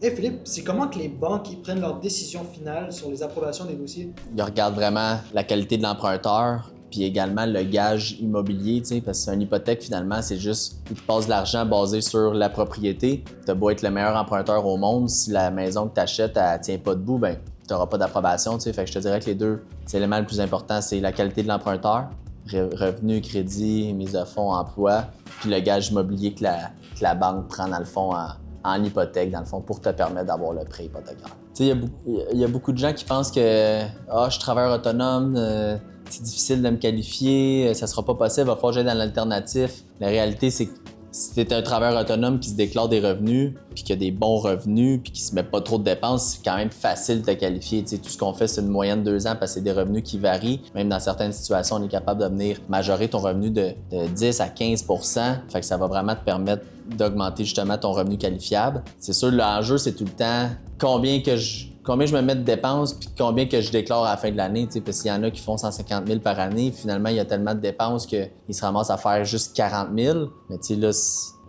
Hey Philippe, c'est comment que les banques ils prennent leur décision finale sur les approbations des dossiers? Ils regardent vraiment la qualité de l'emprunteur, puis également le gage immobilier, parce qu'une hypothèque, finalement, c'est juste, ils te passent de l'argent basé sur la propriété. Tu as beau être le meilleur emprunteur au monde, si la maison que tu achètes, elle tient pas debout, ben tu n'auras pas d'approbation. Fait que je te dirais que les deux éléments le plus important, c'est la qualité de l'emprunteur, revenu, crédit, mise de fonds, emploi, puis le gage immobilier que la banque prend, dans le fond, en hypothèque, dans le fond, pour te permettre d'avoir le prêt hypothécaire. Il y a beaucoup de gens qui pensent que je suis travailleur autonome, c'est difficile de me qualifier, ça sera pas possible, il va falloir que j'aille dans l'alternatif. La réalité, c'est que si tu es un travailleur autonome qui se déclare des revenus, puis qui a des bons revenus, puis qui se met pas trop de dépenses, c'est quand même facile de te qualifier. Tout ce qu'on fait, c'est une moyenne de 2 ans parce que c'est des revenus qui varient. Même dans certaines situations, on est capable de venir majorer ton revenu de 10 à 15 %. Fait que ça va vraiment te permettre d'augmenter justement ton revenu qualifiable. C'est sûr, l'enjeu, c'est tout le temps combien je me mets de dépenses puis combien que je déclare à la fin de l'année. Parce qu'il y en a qui font 150 000 par année, finalement, il y a tellement de dépenses qu'ils se ramassent à faire juste 40 000. Mais là,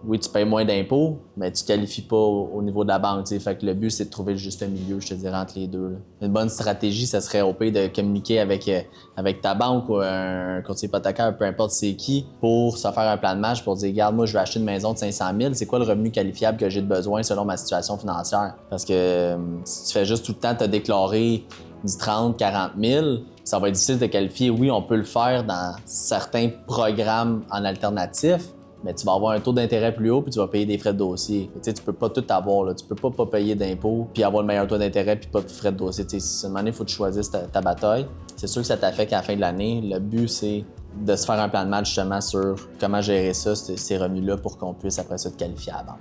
oui, tu payes moins d'impôts, mais tu ne qualifies pas au niveau de la banque. Fait que le but, c'est de trouver le juste milieu, je te dirais, entre les deux. Là. Une bonne stratégie, ça serait au pire de communiquer avec ta banque ou un courtier hypothécaire, peu importe c'est qui, pour se faire un plan de match pour dire, regarde, moi, je vais acheter une maison de 500 000, c'est quoi le revenu qualifiable que j'ai de besoin selon ma situation financière? Parce que si tu fais juste tout le temps te déclarer du 30, 40 000, ça va être difficile de te qualifier. Oui, on peut le faire dans certains programmes en alternatif, mais tu vas avoir un taux d'intérêt plus haut puis tu vas payer des frais de dossier. Tu peux pas tout avoir. Là. Tu peux pas payer d'impôts puis avoir le meilleur taux d'intérêt puis pas de frais de dossier. À un moment donné, il faut que tu choisisses ta bataille. C'est sûr que ça t'affecte à la fin de l'année. Le but, c'est de se faire un plan de match justement sur comment gérer ça, ces revenus-là, pour qu'on puisse après ça te qualifier à la banque.